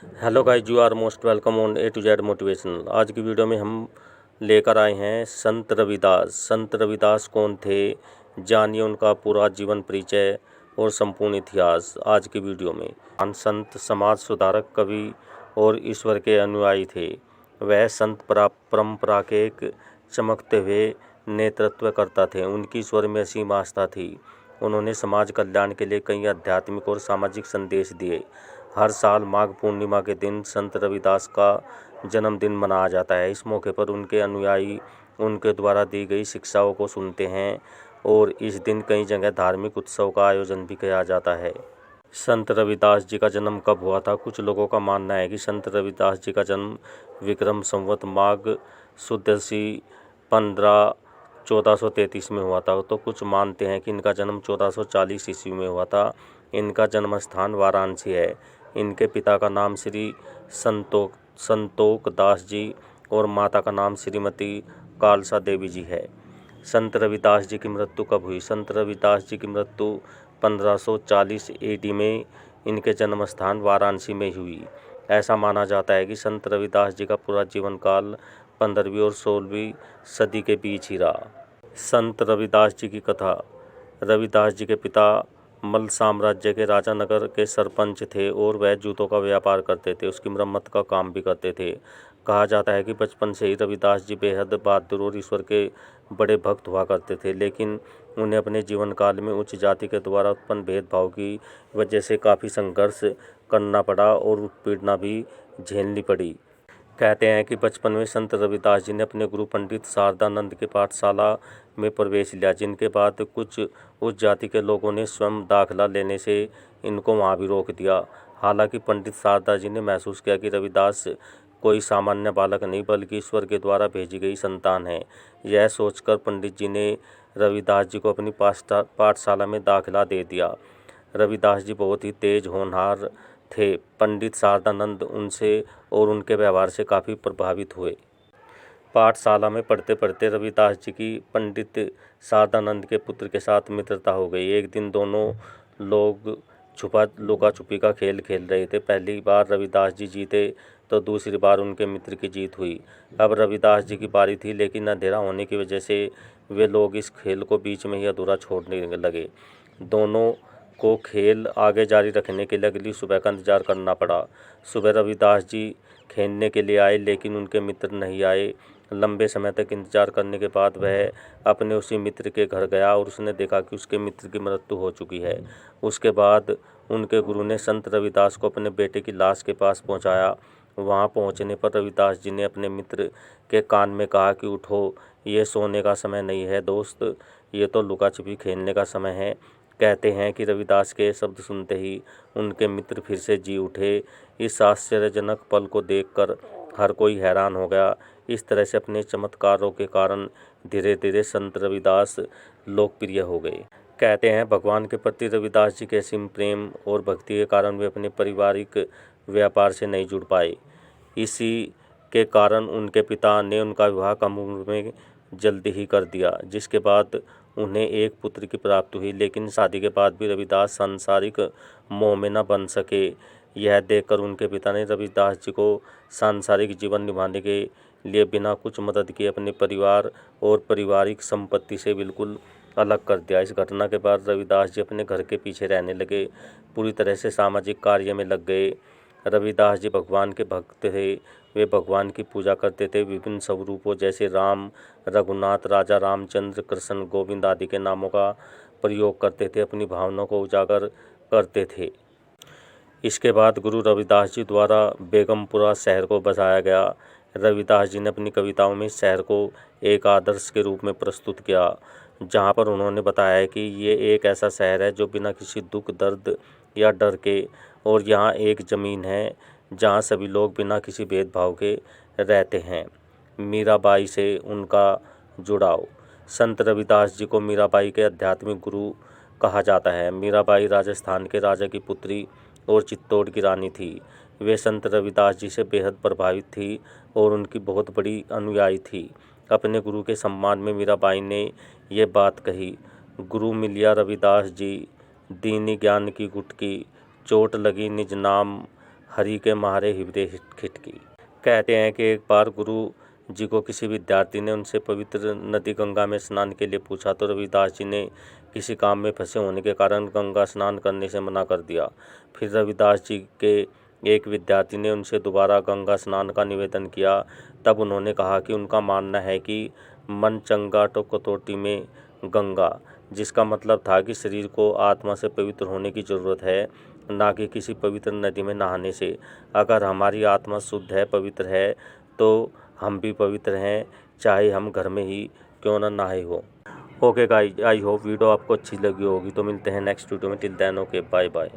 Hello guys, you are most welcome on A to Z motivational. आज की video में हम लेकर आए हैं संत रविदास। संत रविदास कौन थे, जानिए उनका पूरा जीवन परिचय और संपूर्ण इतिहास आज की वीडियो में। महान संत, समाज सुधारक, कवि और ईश्वर के अनुयायी थे। वह संत परंपरा के एक चमकते हुए नेतृत्व करता थे। उनकी ईश्वर में असीम आस्था थी। उन्होंने समाज कल्याण के लिए कई आध्यात्मिक और सामाजिक संदेश दिए। हर साल माघ पूर्णिमा के दिन संत रविदास का जन्मदिन मनाया जाता है। इस मौके पर उनके अनुयायी उनके द्वारा दी गई शिक्षाओं को सुनते हैं और इस दिन कई जगह धार्मिक उत्सव का आयोजन भी किया जाता है। संत रविदास जी का जन्म कब हुआ था? कुछ लोगों का मानना है कि संत रविदास जी का जन्म विक्रम संवत माघ शुद्ध 1433 में हुआ था। तो कुछ मानते हैं कि इनका जन्म 1440 ईस्वी में हुआ था। इनका जन्म स्थान वाराणसी है। इनके पिता का नाम श्री संतोख दास जी और माता का नाम श्रीमती कालसा देवी जी है। संत रविदास जी की मृत्यु कब हुई? संत रविदास जी की मृत्यु 1540 AD में इनके जन्म स्थान वाराणसी में हुई। ऐसा माना जाता है कि संत रविदास जी का पूरा जीवन काल 15वीं और 16वीं सदी के बीच ही रहा। संत रविदास जी की कथा। रविदास जी के पिता मल्ल साम्राज्य के राजा नगर के सरपंच थे और वह जूतों का व्यापार करते थे। उसकी मरम्मत का काम भी करते थे। कहा जाता है कि बचपन से ही रविदास जी बेहद बहादुर और ईश्वर के बड़े भक्त हुआ करते थे, लेकिन उन्हें अपने जीवन काल में उच्च जाति के द्वारा उत्पन्न भेदभाव की वजह से काफ़ी संघर्ष करना पड़ा और उत्पीड़ना भी झेलनी पड़ी। कहते हैं कि बचपन में संत रविदास जी ने अपने गुरु पंडित शारदानंद के पाठशाला में प्रवेश लिया, जिनके बाद कुछ उस जाति के लोगों ने स्वयं दाखिला लेने से इनको वहां भी रोक दिया। हालांकि पंडित शारदा जी ने महसूस किया कि रविदास कोई सामान्य बालक नहीं बल्कि ईश्वर के द्वारा भेजी गई संतान है। यह सोचकर पंडित जी ने रविदास जी को अपनी पाठशाला में दाखिला दे दिया। रविदास जी बहुत ही तेज होनहार थे। पंडित शारदानंद उनसे और उनके व्यवहार से काफ़ी प्रभावित हुए। पाठशाला में पढ़ते पढ़ते रविदास जी की पंडित शारदानंद के पुत्र के साथ मित्रता हो गई। एक दिन दोनों लोग लुका छुपी का खेल खेल रहे थे। पहली बार रविदास जी जीते तो दूसरी बार उनके मित्र की जीत हुई। अब रविदास जी की बारी थी, लेकिन अंधेरा होने की वजह से वे लोग इस खेल को बीच में ही अधूरा छोड़ने लगे। दोनों को खेल आगे जारी रखने के लिए अगली सुबह का इंतजार करना पड़ा। सुबह रविदास जी खेलने के लिए आए, लेकिन उनके मित्र नहीं आए। लंबे समय तक इंतजार करने के बाद वह अपने उसी मित्र के घर गया और उसने देखा कि उसके मित्र की मृत्यु हो चुकी है। उसके बाद उनके गुरु ने संत रविदास को अपने बेटे की लाश के पास पहुंचाया। वहां पहुंचने पर रविदास जी ने अपने मित्र के कान में कहा कि उठो, ये सोने का समय नहीं है दोस्त, ये तो लुका छिपी खेलने का समय है। कहते हैं कि रविदास के शब्द सुनते ही उनके मित्र फिर से जी उठे। इस आश्चर्यजनक पल को देखकर हर कोई हैरान हो गया। इस तरह से अपने चमत्कारों के कारण धीरे धीरे संत रविदास लोकप्रिय हो गए। कहते हैं भगवान के प्रति रविदास जी के असीम प्रेम और भक्ति के कारण वे अपने पारिवारिक व्यापार से नहीं जुड़ पाए। इसी के कारण उनके पिता ने उनका विवाह कम उम्र में जल्दी ही कर दिया, जिसके बाद उन्हें एक पुत्र की प्राप्ति हुई। लेकिन शादी के बाद भी रविदास सांसारिक मोह में न बन सके। यह देखकर उनके पिता ने रविदास जी को सांसारिक जीवन निभाने के लिए बिना कुछ मदद किए अपने परिवार और पारिवारिक संपत्ति से बिल्कुल अलग कर दिया। इस घटना के बाद रविदास जी अपने घर के पीछे रहने लगे, पूरी तरह से सामाजिक कार्य में लग गए। रविदास जी भगवान के भक्त थे। वे भगवान की पूजा करते थे। विभिन्न स्वरूपों जैसे राम, रघुनाथ, राजा रामचंद्र, कृष्ण, गोविंद आदि के नामों का प्रयोग करते थे। अपनी भावनाओं को उजागर करते थे। इसके बाद गुरु रविदास जी द्वारा बेगमपुरा शहर को बसाया गया। रविदास जी ने अपनी कविताओं में इस शहर को एक आदर्श के रूप में प्रस्तुत किया, जहाँ पर उन्होंने बताया है कि ये एक ऐसा शहर है जो बिना किसी दुख, दर्द या डर के, और यहाँ एक ज़मीन है जहाँ सभी लोग बिना किसी भेदभाव के रहते हैं। मीराबाई से उनका जुड़ाव। संत रविदास जी को मीराबाई के आध्यात्मिक गुरु कहा जाता है। मीराबाई राजस्थान के राजा की पुत्री और चित्तौड़ की रानी थी। वे संत रविदास जी से बेहद प्रभावित थी और उनकी बहुत बड़ी अनुयायी थी। अपने गुरु के सम्मान में मीराबाई ने ये बात कही, गुरु मिलिया रविदास जी, दीनी ज्ञान की गुटकी, चोट लगी निज नाम हरि के मारे हृदय खिटकी। कहते हैं कि एक बार गुरु जी को किसी विद्यार्थी ने उनसे पवित्र नदी गंगा में स्नान के लिए पूछा तो रविदास जी ने किसी काम में फंसे होने के कारण गंगा स्नान करने से मना कर दिया। फिर रविदास जी के एक विद्यार्थी ने उनसे दोबारा गंगा स्नान का निवेदन किया। तब उन्होंने कहा कि उनका मानना है कि मन चंगा तो कटोती में गंगा, जिसका मतलब था कि शरीर को आत्मा से पवित्र होने की ज़रूरत है, ना कि किसी पवित्र नदी में नहाने से। अगर हमारी आत्मा शुद्ध है, पवित्र है, तो हम भी पवित्र हैं, चाहे हम घर में ही क्यों न नहाए हो। Okay guys, I hope video आपको अच्छी लगी होगी। तो मिलते हैं नेक्स्ट वीडियो में। Till then okay, bye bye.